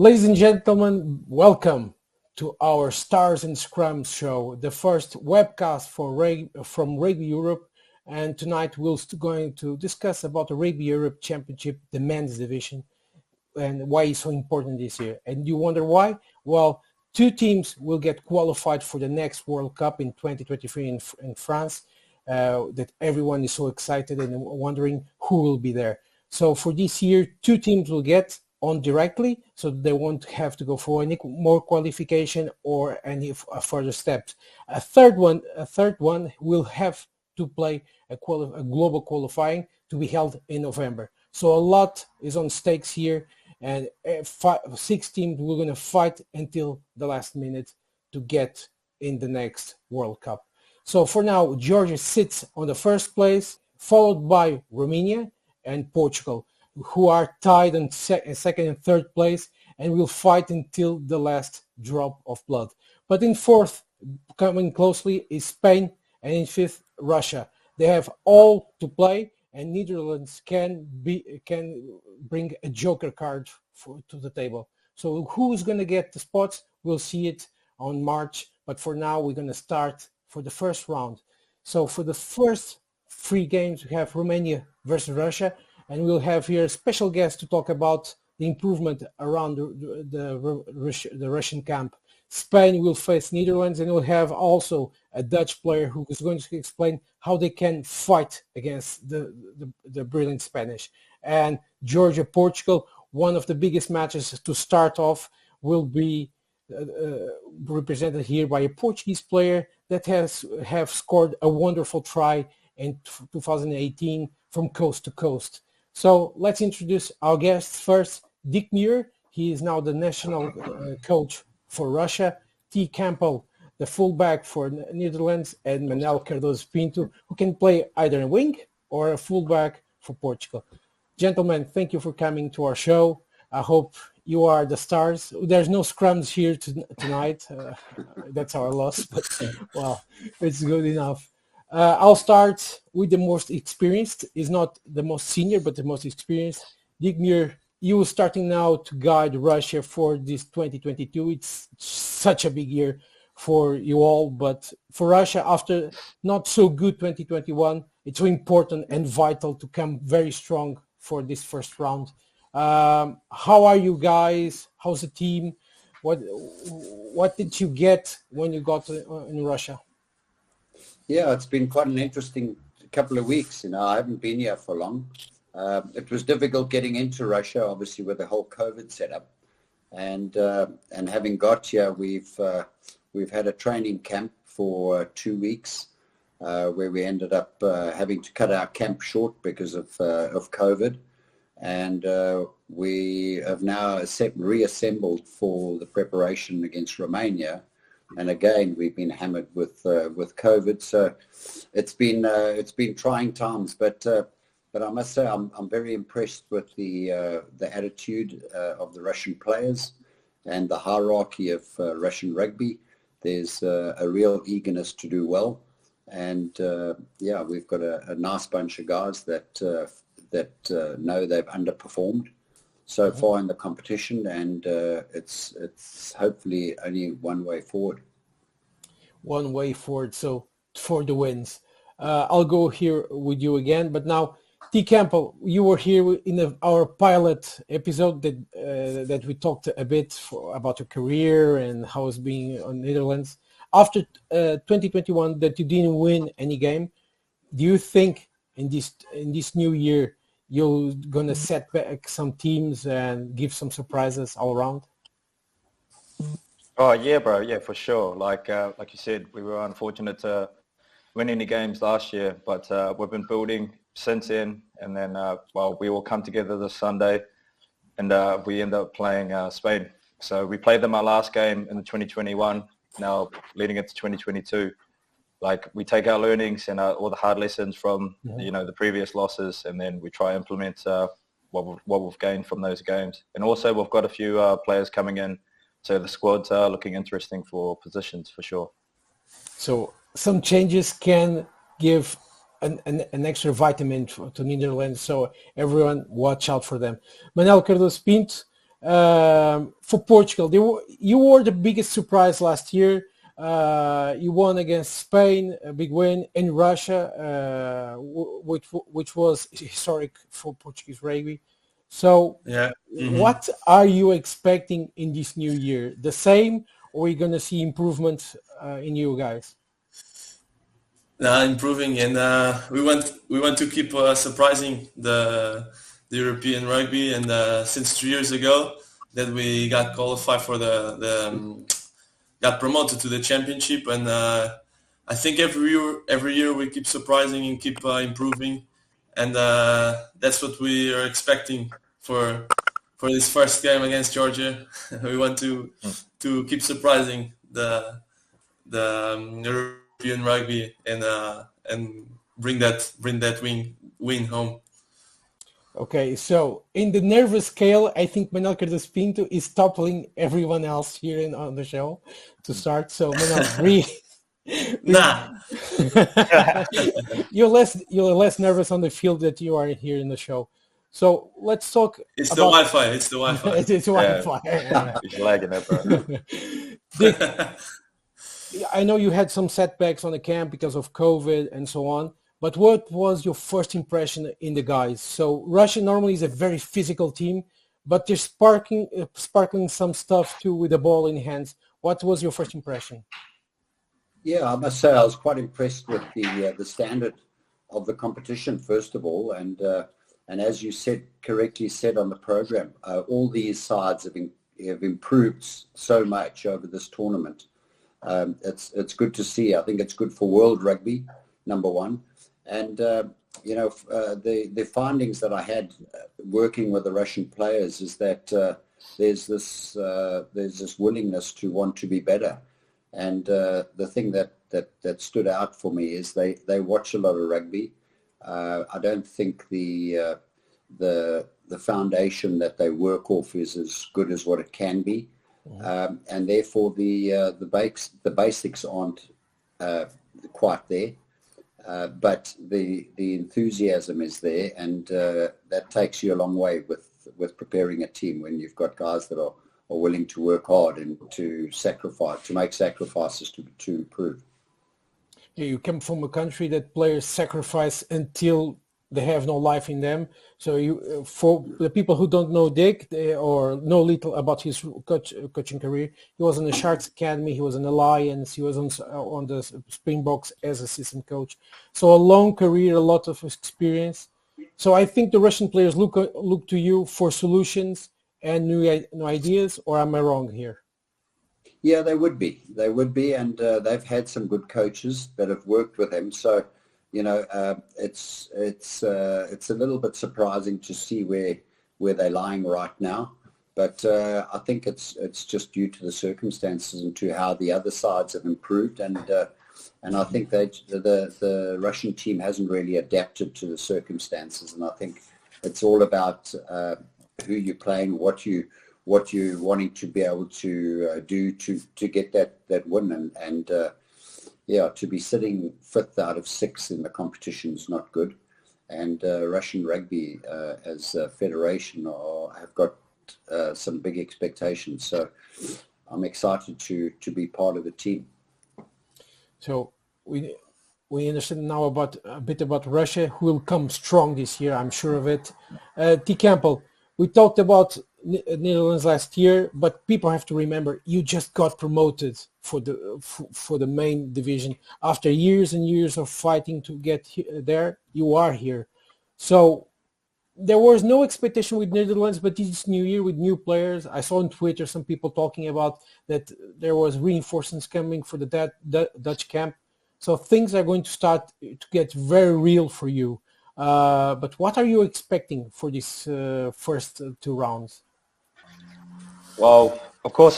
Ladies and gentlemen, welcome to our Stars and Scrums show, the first webcast from Rugby Europe. And tonight we're going to discuss about the Rugby Europe Championship, the men's division, and why it's so important this year. And you wonder why? Well, two teams will get qualified for the next World Cup in 2023 in France, that everyone is so excited and wondering who will be there. So for this year, two teams will get on directly, so they won't have to go for any more qualification or any further steps. A third one will have to play a global qualifying to be held in November. So a lot is on stakes here, and 6 teams we're going to fight until the last minute to get in the next World Cup. So for now, Georgia sits on the first place, followed by Romania and Portugal, who are tied in second and third place and will fight until the last drop of blood. But in fourth, coming closely, is Spain, and in fifth, Russia. They have all to play, and Netherlands can bring a joker card to the table. So who's going to get the spots? We'll see it on March. But for now, we're going to start for the first round. So for the first 3 games, we have Romania versus Russia. And we'll have here a special guest to talk about the improvement around the Russian camp. Spain will face Netherlands, and we'll have also a Dutch player who is going to explain how they can fight against the brilliant Spanish. And Georgia, Portugal, one of the biggest matches to start off, will be represented here by a Portuguese player that have scored a wonderful try in 2018 from coast to coast. So let's introduce our guests first. Dick Muir, he is now the national coach for Russia. T. Campbell, the fullback for Netherlands, and Manuel Cardoso Pinto, who can play either a wing or a fullback for Portugal. Gentlemen, thank you for coming to our show. I hope you are the stars. There's no scrums here tonight. That's our loss, but well, it's good enough. I'll start with the most experienced. He's not the most senior, but the most experienced. Dick Muir, you are starting now to guide Russia for this 2022. It's such a big year for you all, but for Russia, after not so good 2021, it's so important and vital to come very strong for this first round. How are you guys? How's the team? What did you get when you got in Russia? Yeah, it's been quite an interesting couple of weeks. I haven't been here for long. It was difficult getting into Russia, obviously, with the whole COVID setup. And having got here, we've had a training camp for 2 weeks, where we ended up having to cut our camp short because of COVID. And we have now reassembled for the preparation against Romania. And again, we've been hammered with COVID, so it's been trying times. But I must say, I'm very impressed with the attitude of the Russian players and the hierarchy of Russian rugby. There's a real eagerness to do well, and we've got a nice bunch of guys that know they've underperformed so far in the competition, and it's hopefully only one way forward. One way forward, so for the wins. I'll go here with you again, but now, T. Campbell, you were here in our pilot episode that we talked a bit about your career and how it's being on Netherlands. After 2021 that you didn't win any game, do you think in this new year you're going to set back some teams and give some surprises all around? Oh yeah, bro. Yeah, for sure. Like you said, we were unfortunate to win any games last year, but we've been building since then. And then, we all come together this Sunday, and we end up playing Spain. So we played them our last game in the 2021. Now leading into 2022. Like, we take our learnings and all the hard lessons from the previous losses, and then we try to implement what we've gained from those games. And also, we've got a few players coming in, so the squad's looking interesting for positions for sure. So some changes can give an extra vitamin to Netherlands. So everyone, watch out for them. Manuel Cardoso Pinto, For Portugal, you were the biggest surprise last year. You won against Spain, a big win, in Russia, which was historic for Portuguese rugby. So Yeah. what are you expecting in this new year? The same, or are you going to see improvements in you guys? Improving, and we want to keep surprising the European rugby. And since 3 years ago that we got qualified for got promoted to the championship, and I think every year we keep surprising and keep improving, and that's what we are expecting for this first game against Georgia. We want to keep surprising the European rugby and bring that win home. Okay, so in the nervous scale, I think Manuel Cardoso Pinto is toppling everyone else here on the show to start. So Manuel, Nah. you're less nervous on the field that you are here in the show. So let's talk. It's the Wi-Fi. It's the Wi-Fi. It's Wi-Fi. He's lagging it, bro. Dick, I know you had some setbacks on the camp because of COVID and so on. But what was your first impression in the guys? So Russia normally is a very physical team, but they're sparkling some stuff too with the ball in hands. What was your first impression? Yeah, I must say I was quite impressed with the standard of the competition, first of all, and as you correctly said on the program, all these sides have improved so much over this tournament. It's good to see. I think it's good for world rugby, number one. And, the findings that I had working with the Russian players is that there's this willingness to want to be better. And the thing that stood out for me is they watch a lot of rugby. I don't think the foundation that they work off is as good as what it can be. And therefore the basics aren't quite there. But the enthusiasm is there, and that takes you a long way with preparing a team when you've got guys that are willing to work hard and to make sacrifices to improve. Yeah, you come from a country that players sacrifice until they have no life in them. So for the people who don't know Dick or know little about his coaching career, he was in the Sharks Academy, he was in the Lions, he was on the Springboks as assistant coach. So a long career, a lot of experience. So I think the Russian players look to you for solutions and new ideas, or am I wrong here? Yeah, they would be, and they've had some good coaches that have worked with him. So, it's a little bit surprising to see where they're lying right now. But I think it's just due to the circumstances and to how the other sides have improved, and I think the Russian team hasn't really adapted to the circumstances. And I think it's all about who you're playing, what you're wanting to be able to do to get that win, and to be sitting 5th out of 6 in the competition is not good. And Russian rugby as a federation have got some big expectations. So I'm excited to be part of the team. So we understand now a bit about Russia, who will come strong this year. I'm sure of it. T. Campbell, we talked about Netherlands last year, but people have to remember you just got promoted for the main division after years and years of fighting to get there. You are here, so there was no expectation with Netherlands, but this new year with new players, I saw on Twitter some people talking about that there was reinforcements coming for the Dutch camp. So things are going to start to get very real for you. But what are you expecting for these first 2 rounds? Well, of course,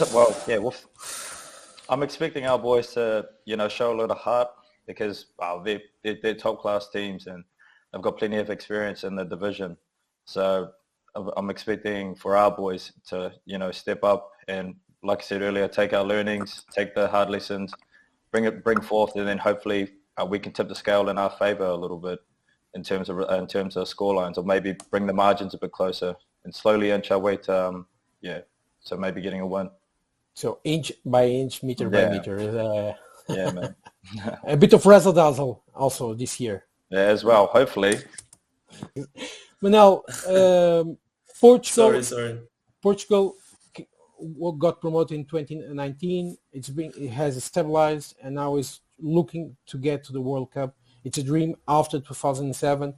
I'm expecting our boys to, show a lot of heart because they're top-class teams and they've got plenty of experience in the division. So I'm expecting for our boys to, step up and, like I said earlier, take our learnings, take the hard lessons, bring forth, and then hopefully we can tip the scale in our favour a little bit in terms of score lines, or maybe bring the margins a bit closer and slowly inch our way to yeah. So maybe getting a win. So inch by inch, meter by meter. Yeah, man. A bit of razzle dazzle also this year. Yeah, as well. Hopefully. Manuel, Portugal. Sorry. Portugal got promoted in 2019. It has stabilized and now is looking to get to the World Cup. It's a dream after 2007.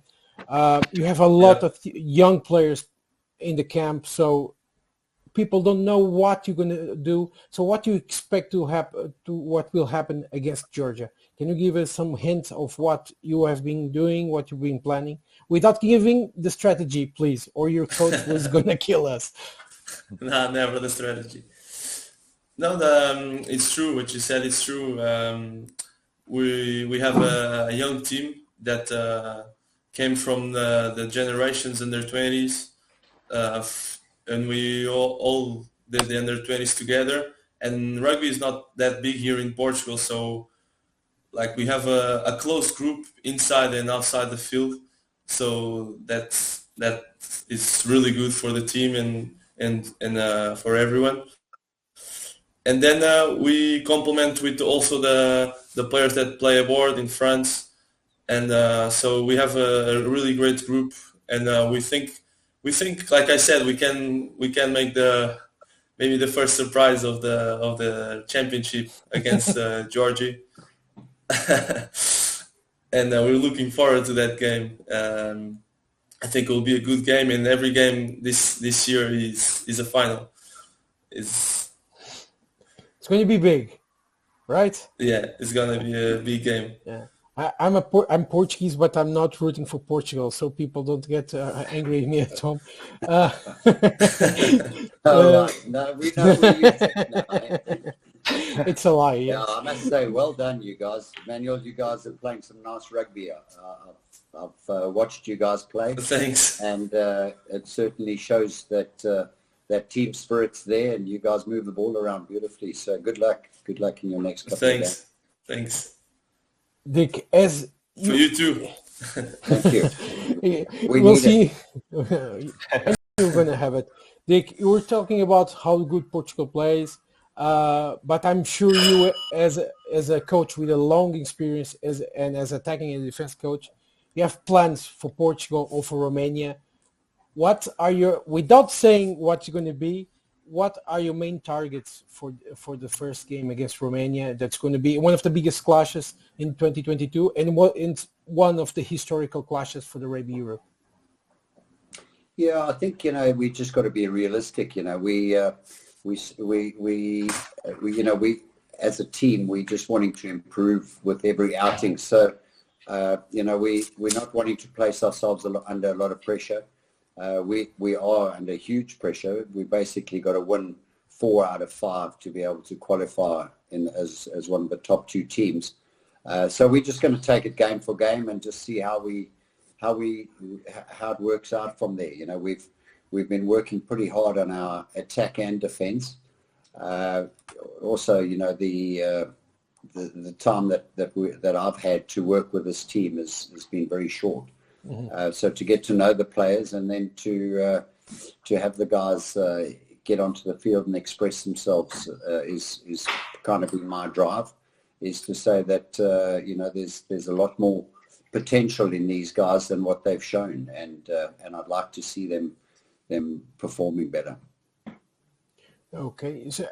You have a lot of young players in the camp, so people don't know what you're going to do. So what do you expect to happen, to what will happen against Georgia? Can you give us some hints of what you have been doing, what you've been planning, without giving the strategy, please, or your coach was going to kill us? No, never the strategy. No, it's true. What you said is true. We have a young team that came from the generations in their 20s, and we all did the under 20s together. And rugby is not that big here in Portugal, so like we have a close group inside and outside the field. So that is really good for the team and for everyone. And then we complement with also the players that play abroad in France, and so we have a really great group. And we think, like I said, we can make maybe the first surprise of the championship against Georgia, and we're looking forward to that game. I think it will be a good game, and every game this year is a final. It's going to be big, right? Yeah, it's going to be a big game. Yeah, I'm Portuguese, but I'm not rooting for Portugal, so people don't get angry at me at home. No, we know who you think. It's a lie. Yes. Yeah, I must say, well done, you guys. Manuel, you guys are playing some nice rugby. I've watched you guys play. Thanks. And it certainly shows that team spirit's there, and you guys move the ball around beautifully. So good luck in your next couple of games. Thanks. Dick, for you too. Thank you. We'll see. You're going to have it. Dick, you were talking about how good Portugal plays, but I'm sure you, as a coach with a long experience and as attacking and defense coach, you have plans for Portugal or for Romania. What are without saying what you're going to be, what are your main targets for the first game against Romania? That's going to be one of the biggest clashes in 2022 and one of the historical clashes for the Rugby Europe. Yeah, I think, we just got to be realistic. We as a team, we just wanting to improve with every outing. So, we're not wanting to place ourselves under a lot of pressure. We are under huge pressure. We basically got to win 4 out of 5 to be able to qualify as one of the top 2 teams. So we're just going to take it game for game and just see how it works out from there. We've been working pretty hard on our attack and defense. Also, the time that I've had to work with this team has been very short. Mm-hmm. So to get to know the players and then to have the guys get onto the field and express themselves is kind of been my drive, is to say that there's a lot more potential in these guys than what they've shown, and I'd like to see them performing better. Okay, so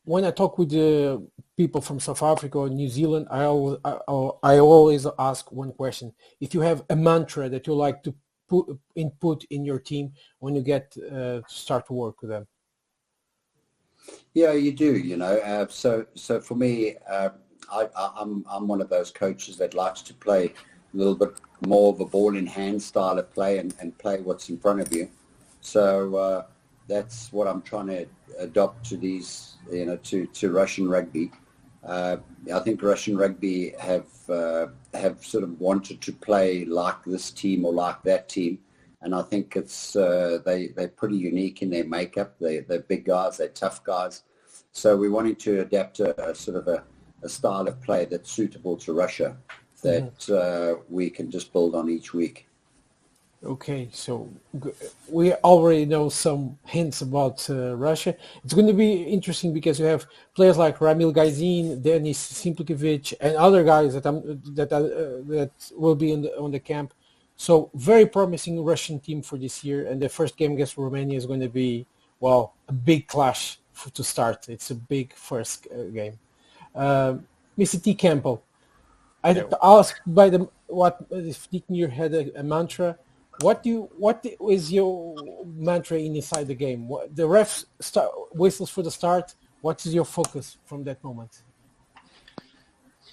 when I talk with the people from South Africa or New Zealand, I always ask one question: if you have a mantra that you like to put in your team when you get start to work with them. Yeah, you do. So for me, I'm one of those coaches that likes to play a little bit more of a ball in hand style of play and play what's in front of you. So that's what I'm trying to adopt to these, to Russian rugby. I think Russian rugby have sort of wanted to play like this team or like that team, and I think it's they're pretty unique in their makeup. They're big guys, they're tough guys. So we're wanting to adapt a sort of a style of play that's suitable to Russia that we can just build on each week. Okay, so we already know some hints about Russia. It's going to be interesting because you have players like Ramil Gazin, Denis Simplikovic, and other guys that will be on the camp. So very promising Russian team for this year, and the first game against Romania is going to be, well, a big clash to start. It's a big first game. Mr. T. Campbell, I asked by what if Dick Muir had a mantra. What is your mantra inside the game? The ref whistles for the start. What is your focus from that moment?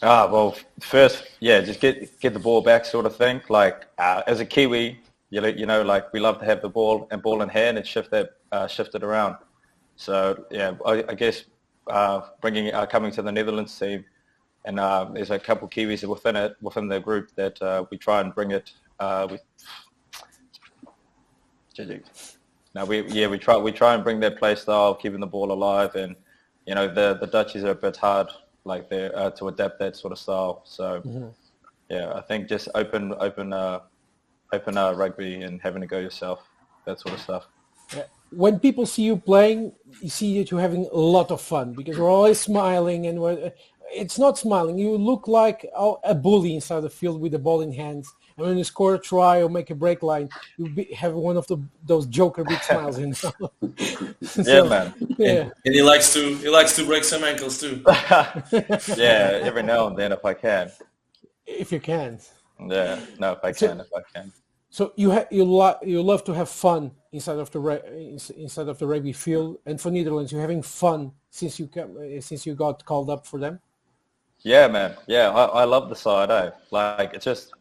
Well, first, just get the ball back, sort of thing. Like as a Kiwi, you know, like we love to have the ball in hand and shift it around. So I guess coming to the Netherlands team, and there's a couple Kiwis within the group that we try and bring it. We try and bring their play style, keeping the ball alive, and you know the Dutchies are a bit hard, like they to adapt that sort of style. So I think just open rugby and having to go yourself, that sort of stuff. When people see you playing, you see that you're having a lot of fun because we're always smiling, and it's not smiling. You look like a bully inside the field with the ball in hands. And when you score a try or make a break line, you have one of those Joker big smiles. Man. Yeah. And he likes to break some ankles too. Every now and then if I can. If you can. Yeah, no, if I can. So you love to have fun inside of the rugby field, and for Netherlands, you're having fun since you got called up for them. Yeah, man. Yeah, I love the side. Like it's just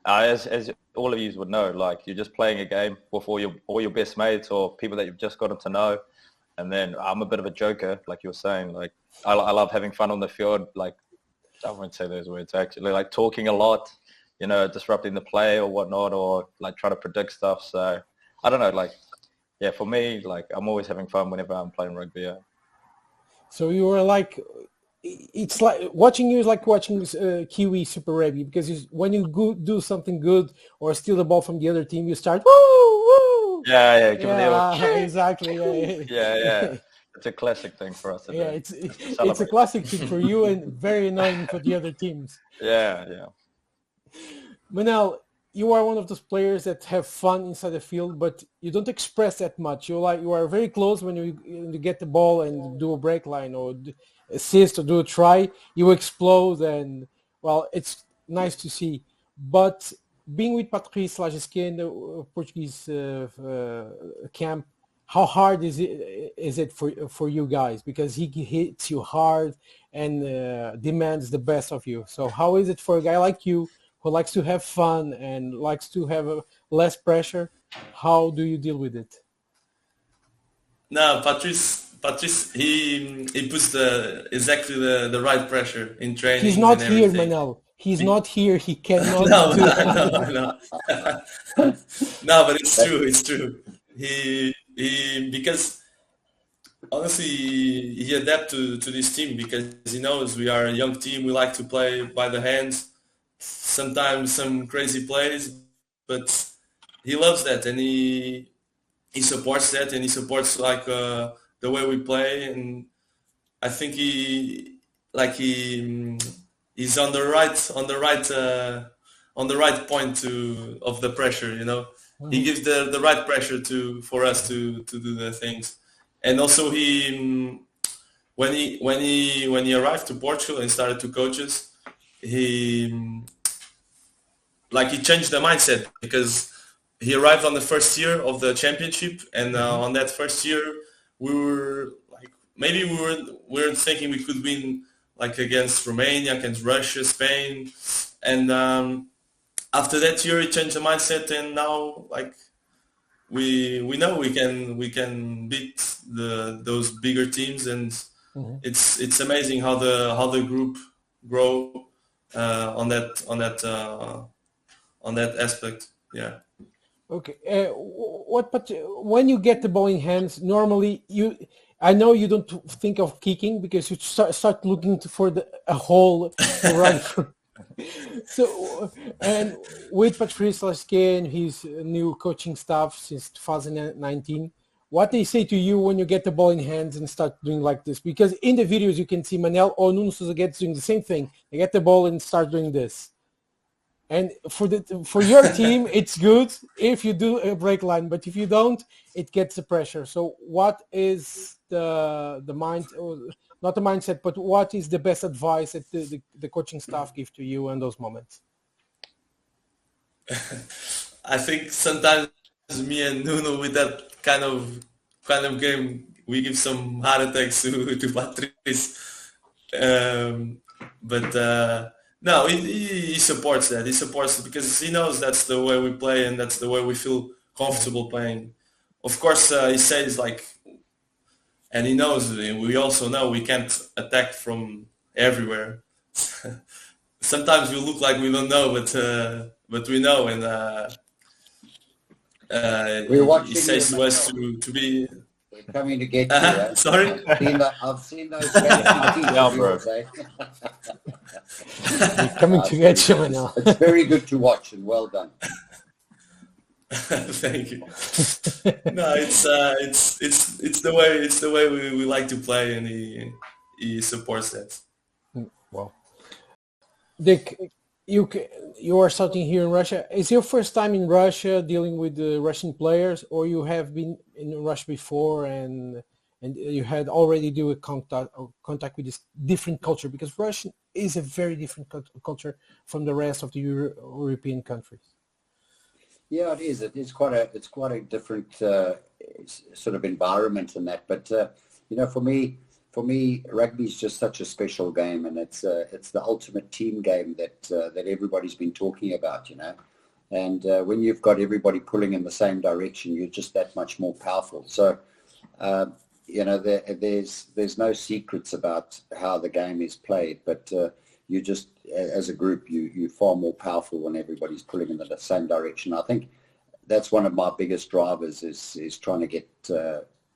as all of you would know, like you're just playing a game with all your best mates or people that you've just gotten to know, and then I'm a bit of a joker, like you were saying. Like I love having fun on the field. Like I won't say those words actually. Like talking a lot. You know, disrupting the play or whatnot, or like trying to predict stuff. So I don't know, like, for me, like I'm always having fun whenever I'm playing rugby. Yeah. So you were like, it's like watching you is like watching Kiwi Super Rugby because when you do something good or steal the ball from the other team, you start woo woo. Exactly. Yeah. It's a classic thing for us to do. Yeah, it's a classic thing for you and very annoying for the other teams. Yeah. Manuel, you are one of those players that have fun inside the field, but you don't express that much. You are very close when you get the ball and do a break line or assist or do a try. You explode, and well, it's nice to see. But being with Patrice Lagesque in the Portuguese camp, how hard is it for you guys? Because he hits you hard and demands the best of you. So how is it for a guy like you who likes to have fun and likes to have less pressure? How do you deal with it? No, Patrice, he puts exactly the right pressure in training. He's not here, Manuel. He's not here. He cannot. No. No, but it's true. It's true. He because honestly he adapts to this team because he knows we are a young team. We like to play by the hands. Sometimes some crazy plays, but he loves that and he supports that and he supports like the way we play, and I think he's on the right point of the pressure, you know. Mm-hmm. He gives the right pressure for us to do the things, and also when he arrived to Portugal and started to coach us, he changed the mindset because he arrived on the first year of the championship, and on that first year we were like maybe we weren't thinking we could win like against Romania, against Russia, Spain, and after that year he changed the mindset, and now like we know we can beat those bigger teams, and it's amazing how the group grow on that aspect. Yeah. Okay. But when you get the ball in hands, normally I know you don't think of kicking because you start looking for a hole to run through. So, and with Patrice Lasquet and his new coaching staff since 2019, what they say to you when you get the ball in hands and start doing like this? Because in the videos you can see Manuel or Nuno Sousa gets doing the same thing. They get the ball and start doing this. And for your team, it's good if you do a break line, but if you don't, it gets the pressure. So what is the mind, not the mindset, but what is the best advice that the coaching staff give to you in those moments? I think sometimes me and Nuno with that kind of game, we give some heart attacks to Patrice. But no, he supports that. He supports it because he knows that's the way we play and that's the way we feel comfortable playing. Of course, he says like, and he knows, we also know we can't attack from everywhere. Sometimes we look like we don't know, but we know, and We're watching he says you, to us Manuel. to be. We're coming to get you. Sorry? I've seen those fancy teeth of yours, eh? We're coming to get you now. It's very good to watch and well done. Thank you. No, it's the way we like to play, and he supports that. Well, Dick, you are starting here in Russia. Is your first time in Russia dealing with the Russian players, or you have been in Russia before and you had already do a contact with this different culture? Because Russian is a very different culture from the rest of the European countries. Yeah, it is. It's quite a different sort of environment in that. But for me, rugby is just such a special game, and it's the ultimate team game that everybody's been talking about. And when you've got everybody pulling in the same direction, you're just that much more powerful. So there's no secrets about how the game is played, but you just, as a group, you're far more powerful when everybody's pulling in the same direction. I think that's one of my biggest drivers is trying to get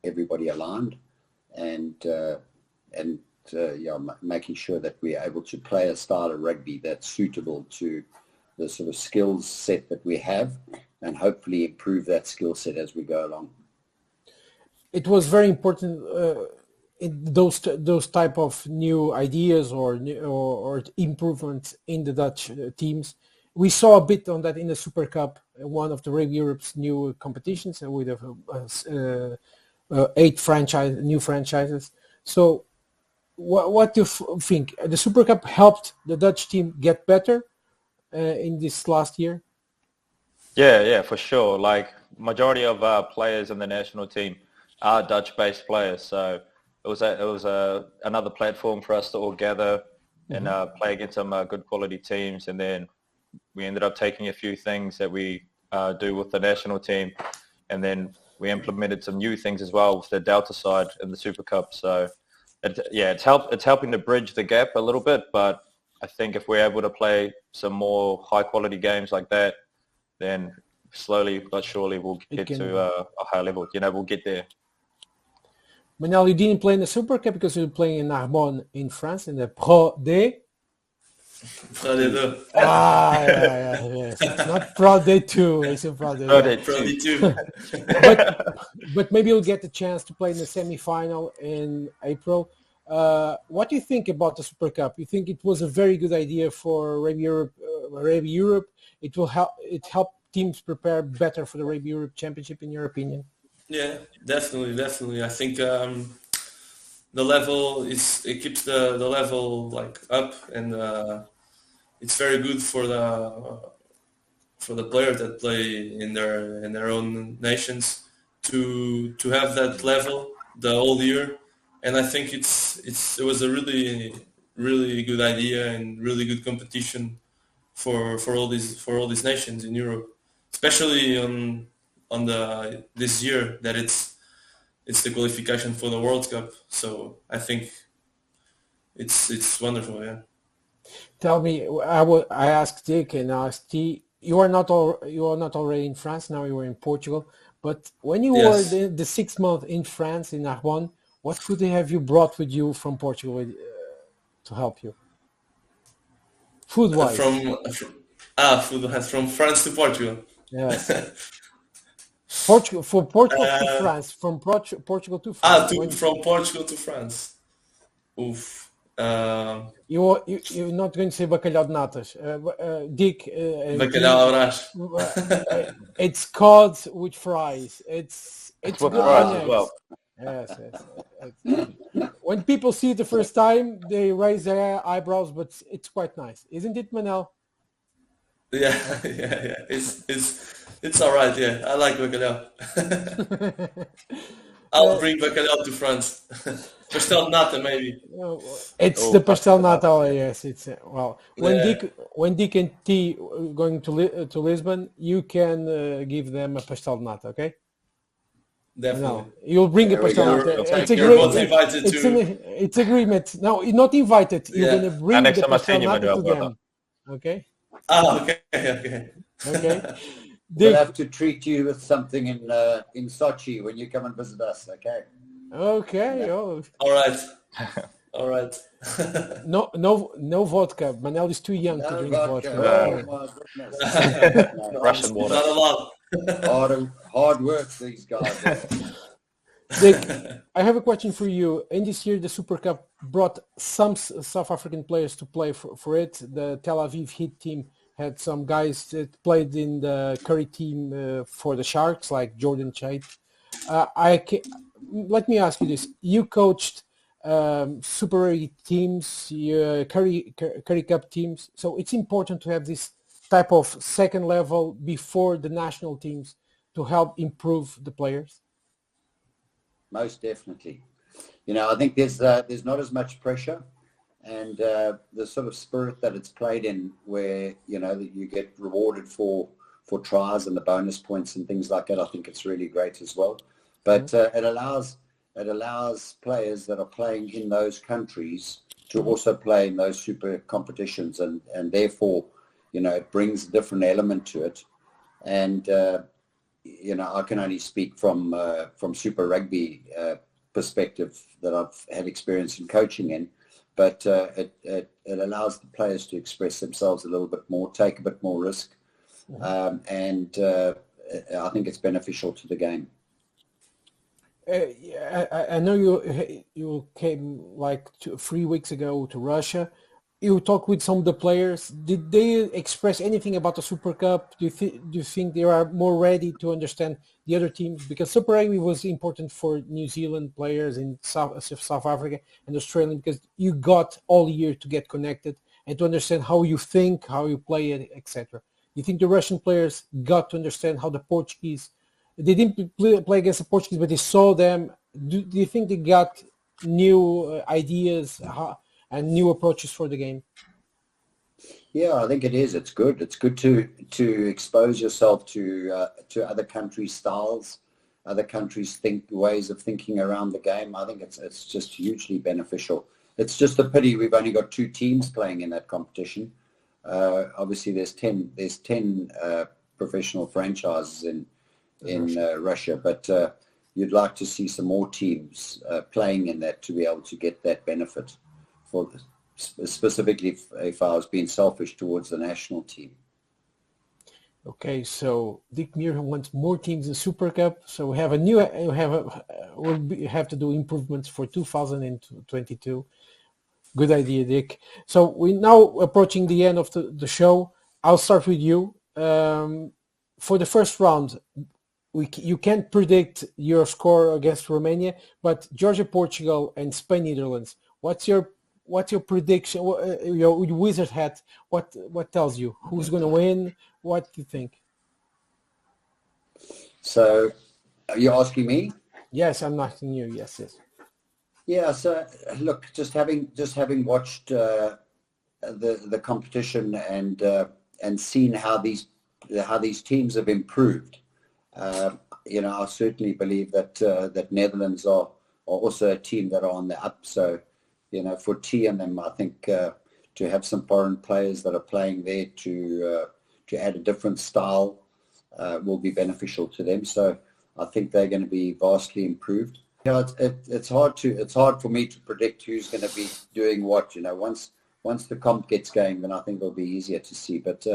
everybody aligned and making sure that we're able to play a style of rugby that's suitable to the sort of skills set that we have, and hopefully improve that skill set as we go along. It was very important in those type of new ideas or improvements in the Dutch teams. We saw a bit on that in the Super Cup, one of the Rugby Europe's new competitions, with 8 new franchises. So what do you think? The Super Cup helped the Dutch team get better in this last year? Yeah, for sure. Like, majority of players in the national team are Dutch-based players, so it was another platform for us to all gather and play against some good quality teams. And then we ended up taking a few things that we do with the national team, and then we implemented some new things as well with the Delta side in the Super Cup. So it's helping to bridge the gap a little bit, but I think if we're able to play some more high quality games like that, then slowly but surely we'll get to a higher level. We'll get there. Manuel, you didn't play in the Super Cup because you were playing in Narbonne in France in the Pro D. Pro D2. Yes. It's not Pro D2, it's a Pro D2. Pro D2. But maybe you'll get the chance to play in the semi-final in April. What do you think about the Super Cup? You think it was a very good idea for Rugby Europe? It will help. It helped teams prepare better for the Rugby Europe Championship, in your opinion? Yeah, definitely. I think the level it keeps the level like up, and it's very good for the players that play in their own nations to have that level the whole year. And I think it was a really, really good idea and really good competition for all these nations in Europe, especially on this year that it's the qualification for the World Cup. So I think it's wonderful. Yeah. Tell me, I asked Dick and asked T. You are not already in France now. You were in Portugal, but when you were the 6 months in France in Narbonne, what food have you brought with you from Portugal to help you? Food-wise. From France to Portugal. Yes. Portugal to France. From Portugal to France. From Portugal to France. Oof. You're not going to say bacalhau de natas. Dick. Bacalhau Brás. It's cod with fries. It's with good. fries as well. Yes. When people see it the first time, they raise their eyebrows, but it's quite nice, isn't it, Manuel? Yeah. It's all right. Yeah, I like bacalhau. I'll bring bacalhau to France. Pastel nata, maybe. It's the pastel nata. Oh, yes, it's when Dick and T going to Lisbon, you can give them a pastel nata, okay? Definitely. No, you'll bring a pastel nata. You're both invited It's agreement. No, you're not invited. You're gonna bring the pastel nata to them. Okay. Okay. We'll have to treat you with something in Sochi when you come and visit us, okay? Okay. Oh. All right. No vodka. Manel is too young to drink vodka. Oh my goodness. Russian water. Not a lot. Hard work, these guys. Dick, I have a question for you. In this year, the Super Cup brought some South African players to play for it. The Tel Aviv Heat team had some guys that played in the Curry team for the Sharks, like Jordan Chait. Let me ask you this. You coached Super Rugby teams, Curry Cup teams. So it's important to have this type of second level before the national teams to help improve the players. Most definitely. I think there's not as much pressure, and the sort of spirit that it's played in, where that you get rewarded for tries and the bonus points and things like that. I think it's really great as well. But it allows players that are playing in those countries to also play in those super competitions, and therefore it brings a different element to it. And I can only speak from Super Rugby perspective that I've had experience in coaching in, but it allows the players to express themselves a little bit more, take a bit more risk, and I think it's beneficial to the game. I know you came like 3 weeks ago to Russia. You talked with some of the players. Did they express anything about the Super Cup? Do you think they are more ready to understand the other teams? Because Super Rugby was important for New Zealand players in South Africa and Australia, because you got all year to get connected and to understand how you think, how you play it, etc. You think the Russian players got to understand how the Portuguese? They didn't play against the Portuguese, but they saw them. Do you think they got new ideas and new approaches for the game? Yeah, I think it is. It's good. It's good to expose yourself to other countries' styles, other countries' ways of thinking around the game. I think it's just hugely beneficial. It's just a pity we've only got 2 teams playing in that competition. Obviously, there's 10 professional franchises in Russia, but you'd like to see some more teams playing in that to be able to get that benefit. Specifically, if I was being selfish towards the national team. Okay, so Dick Muir wants more teams in Super Cup. So we have we'll have to do improvements for 2022. Good idea, Dick. So we're now approaching the end of the show. I'll start with you. For the first round, you can't predict your score against Romania, but Georgia, Portugal, and Spain, Netherlands. What's your prediction? Your wizard hat. What tells you who's going to win? What do you think? So, are you asking me? Yes, I'm asking you. Yes. Yeah. So, look, just having watched the competition and seen how these teams have improved. I certainly believe that Netherlands are also a team that are on the up. So, for T and them, I think to have some foreign players that are playing there to add a different style will be beneficial to them. So I think they're going to be vastly improved. It's hard for me to predict who's going to be doing what. once the comp gets going, then I think it'll be easier to see. But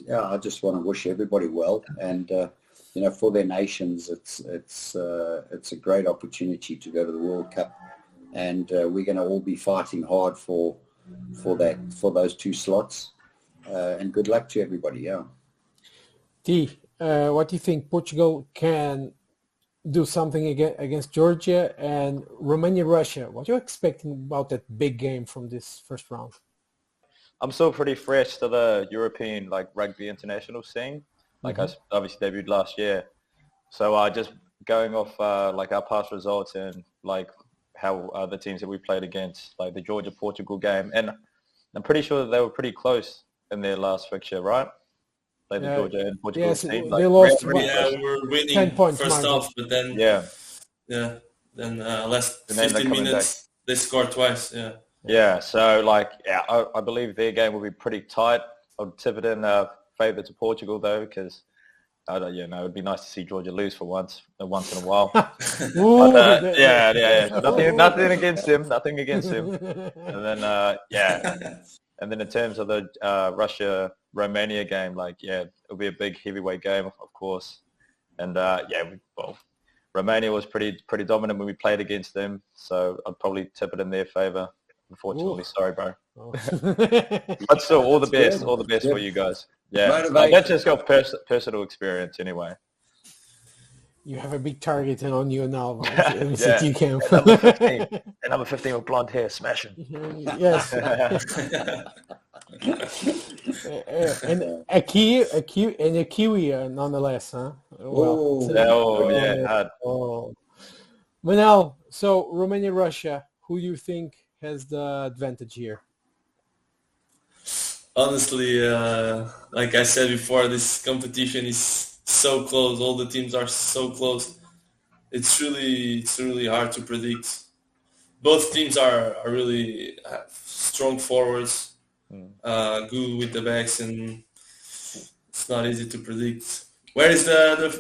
yeah, I just want to wish everybody well, and for their nations, it's a great opportunity to go to the World Cup, and we're going to all be fighting hard for those 2 slots, and good luck to everybody. Yeah. What do you think? Portugal can do something against Georgia and Romania, Russia. What are you expecting about that big game from this first round? I'm still pretty fresh to the European rugby international scene. I obviously debuted last year, so just going off our past results and how the teams that we played against, like the Georgia-Portugal game, and I'm pretty sure that they were pretty close in their last fixture, right? Like the Georgia and Portugal team. They lost. We were winning 10 points first half, but then then last 15 minutes they scored twice. Yeah. So I believe their game will be pretty tight. I'll tip it in favour to Portugal though, because it'd be nice to see Georgia lose for once in a while. Ooh, Nothing against him. Nothing against him. And then and then in terms of the Russia-Romania game, it'll be a big heavyweight game, of course. And Romania was pretty dominant when we played against them, so I'd probably tip it in their favour. Unfortunately, sorry, bro. But still, all the best. All the best for you guys. Yeah, that's just got personal experience anyway. You have a big target on you now. You can. Number 15 with blonde hair, smashing. Yes. And a Kiwi nonetheless, huh? Manuel, so Romania, Russia, who do you think has the advantage here? Honestly, like I said before, this competition is so close. All the teams are so close. It's really hard to predict. Both teams are really strong forwards, good with the backs, and it's not easy to predict. Where is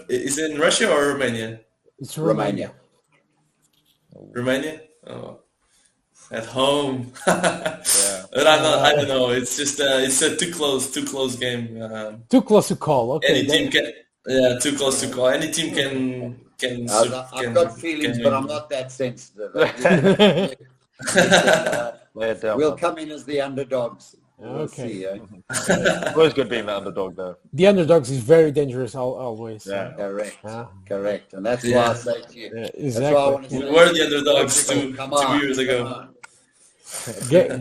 is it in Russia or Romania? It's Romania. Romania? Oh. At home. But I don't know. It's just it's a too close game. Too close to call. Okay. Any team can. Too close to call. Any team can. I've got feelings, but I'm not that sensitive. We'll come in as the underdogs. We'll see, always good being the underdog, though. The underdogs is very dangerous always. Yeah, correct. And that's why I say to you. Exactly. We were the underdogs 2 years ago.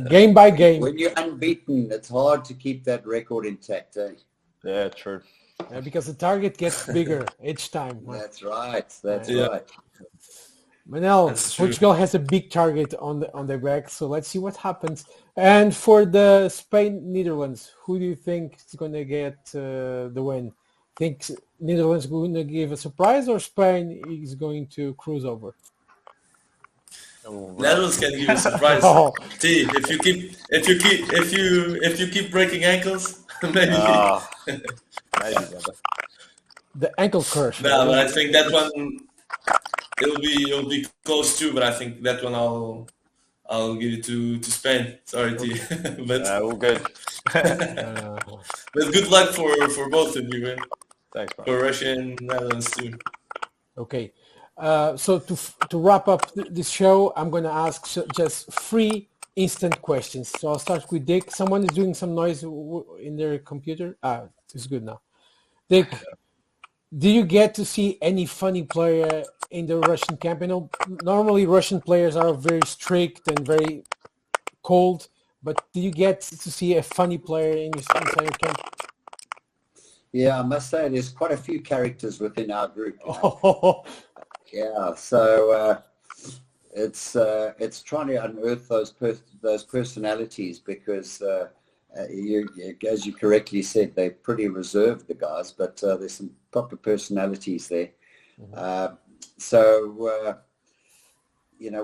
Game by game. When you're unbeaten, it's hard to keep that record intact. Yeah, true. Because the target gets bigger each time. That's right. Right. Manuel, Portugal has a big target on their back, so let's see what happens. And for the Spain-Netherlands, who do you think is going to get the win? Think Netherlands going to give a surprise, or Spain is going to cruise over? Netherlands can give a surprise. See, if you keep breaking ankles, maybe. The ankle curse. No, but I think that one it'll be close too. But I think that one I'll give it to Spain. Sorry, T. But all good. But good luck for both of you, man. Thanks, bro. For Russia and Netherlands too. Okay. So to wrap up this show, I'm going to ask just 3 instant questions. So I'll start with Dick. Someone is doing some noise in their computer. It's good now. Dick, do you get to see any funny player in the Russian camp? You know, normally Russian players are very strict and very cold, but do you get to see a funny player inside your camp? Yeah, I must say there's quite a few characters within our group. Yeah, so it's trying to unearth those personalities, because as you correctly said, they're pretty reserved, the guys, but there's some proper personalities there. Mm-hmm.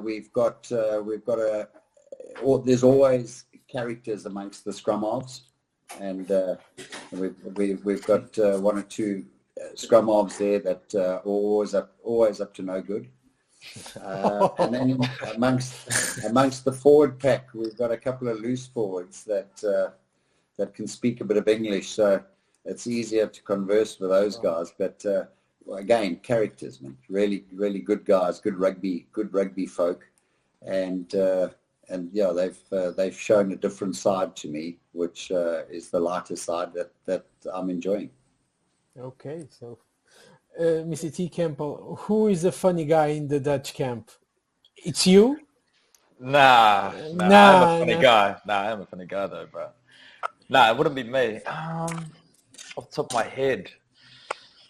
We've got there's always characters amongst the scrum halves, and we've got 1 or 2 scrum halves there that are always up to no good. And then amongst the forward pack, we've got a couple of loose forwards that can speak a bit of English, so it's easier to converse with those guys. But again, characters, man, really, really good guys, good rugby folk, and yeah, they've shown a different side to me, which is the lighter side that I'm enjoying. Okay, so Mr. T. Campbell, who is the funny guy in the Dutch camp? It's you? Nah, I'm a funny guy. I'm a funny guy though, bro. Nah, it wouldn't be me. Off the top of my head,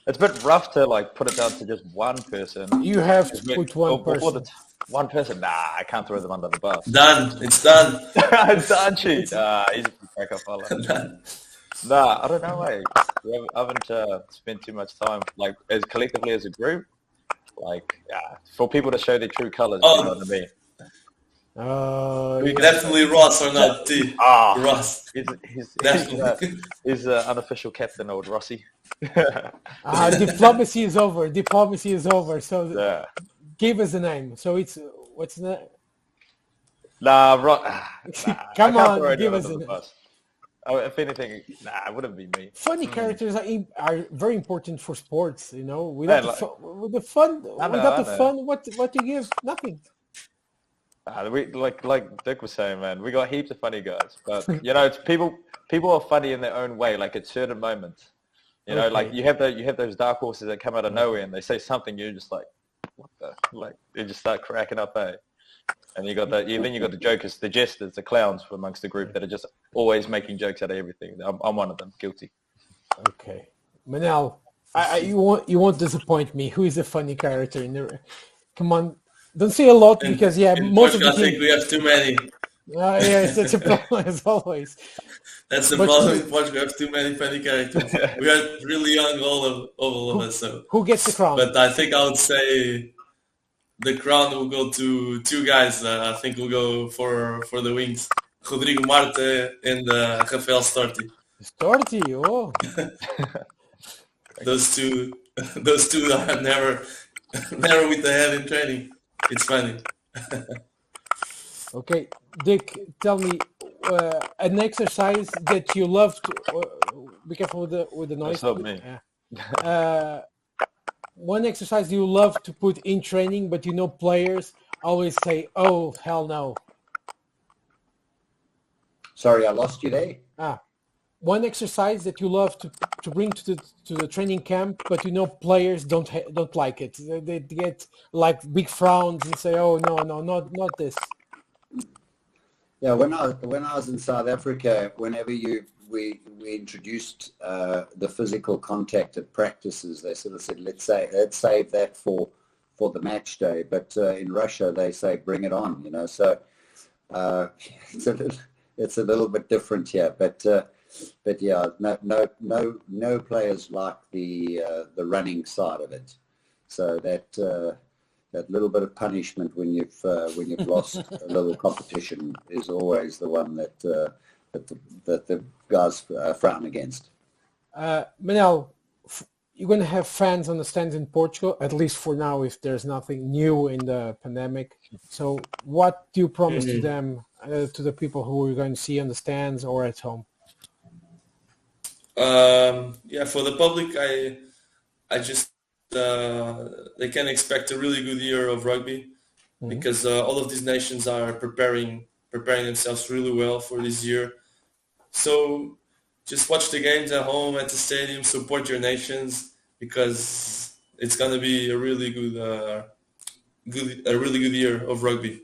it's a bit rough to like put it down to just one person. You have to put one person. One person? Nah, I can't throw them under the bus. Done. It's done. It's done, cheat. Easy to crack up, fella. Nah, I don't know, mate. I haven't spent too much time, like, as collectively as a group. Like, for people to show their true colours, you know what I mean? Definitely Ross or not, T. Ross. He's unofficial captain, old Rossi. Diplomacy is over. So give us a name. So it's, what's the name? Come on, give us a name. If anything, it wouldn't be me. Funny characters are very important for sports, you know. Without the fun, what do you give? Nothing. We like Dick was saying, man. We got heaps of funny guys, but you know, it's people are funny in their own way, like at certain moments. You know, like you have those dark horses that come out of nowhere and they say something, you're just like, what the, like they just start cracking up, eh? And you got the jokers, the jesters, the clowns amongst the group that are just always making jokes out of everything. I'm one of them, guilty. Okay, Manuel, you won't disappoint me. Who is a funny character in the? Come on, don't say a lot because most of the I think we have too many. It's such a problem as always. That's the problem in Portugal. We have too many funny characters. We are really young, all of us. So who gets the crown? But I think I would say the crown will go to two guys. I think we'll go for the wings. Rodrigo Marte and Rafael Storti. Storti, oh. Those two are never with the head in training. It's funny. Okay, Dick, tell me an exercise that you love to. Be careful with the noise. That's not me. One exercise you love to put in training, but you know players always say, "Oh, hell no." Sorry, I lost you there. One exercise that you love to bring to the training camp, but you know players don't like it. They get like big frowns and say, "Oh no, not this." Yeah, when I was in South Africa, whenever we introduced the physical contact at practices, they sort of said, let's save that for the match day. But in Russia, they say, bring it on. You know, so it's a little bit different here. But yeah, no players like the running side of it. So that little bit of punishment when you've lost a little competition is always the one that the guys frown against. Manuel, you're going to have fans on the stands in Portugal, at least for now, if there's nothing new in the pandemic. So what do you promise to them, to the people who are going to see on the stands or at home? For the public, I just they can expect a really good year of rugby because all of these nations are preparing themselves really well for this year. So just watch the games at home, at the stadium, support your nations because it's going to be a really good year of rugby.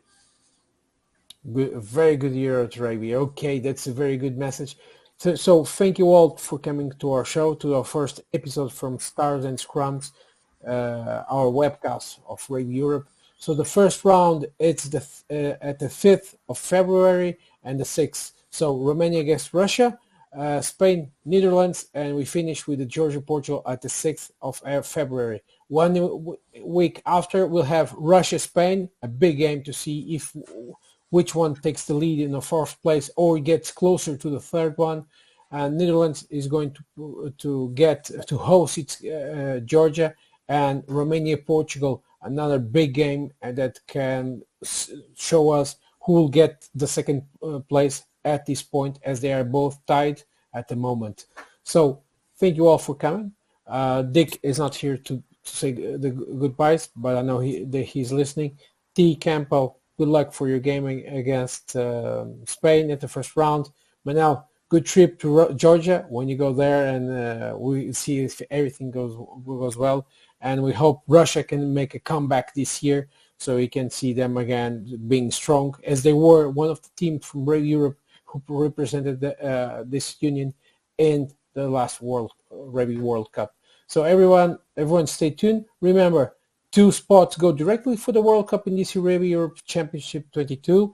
A very good year of rugby. Okay, that's a very good message. So thank you all for coming to our show, to our first episode from Stars and Scrums, our webcast of Rugby Europe. So the first round, it's at the 5th of February and the 6th. So Romania against Russia, Spain, Netherlands, and we finish with the Georgia, Portugal at the 6th of February. 1 week after, we'll have Russia, Spain, a big game to see which one takes the lead in the fourth place or gets closer to the third one. Netherlands is going to host its Georgia, and Romania, Portugal another big game and that can show us who will get the second place at this point, as they are both tied at the moment. So thank you all for coming. Dick is not here to say the goodbyes, but I know he's listening. Campbell, good luck for your gaming against Spain at the first round. Manuel, good trip to Georgia when you go there, and we see if everything goes well. And we hope Russia can make a comeback this year, so we can see them again being strong, as they were one of the teams from Rugby Europe who represented this union in the last Rugby World Cup. So everyone stay tuned. Remember, 2 spots go directly for the World Cup in this year, Rugby Europe Championship 22.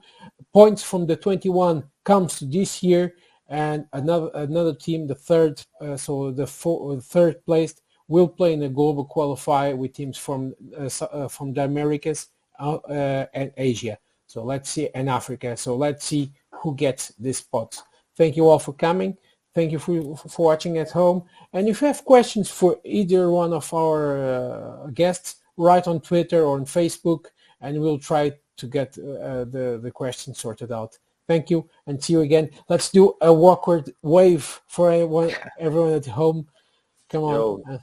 Points from the 21 comes to this year, and another team, the third, third placed, will play in a global qualifier with teams from the Americas and Asia. So let's see, and Africa. So let's see who gets this spot. Thank you all for coming. Thank you for watching at home. And if you have questions for either one of our guests, write on Twitter or on Facebook, and we'll try to get the questions sorted out. Thank you, and see you again. Let's do a awkward wave for everyone at home. Come on. Yo.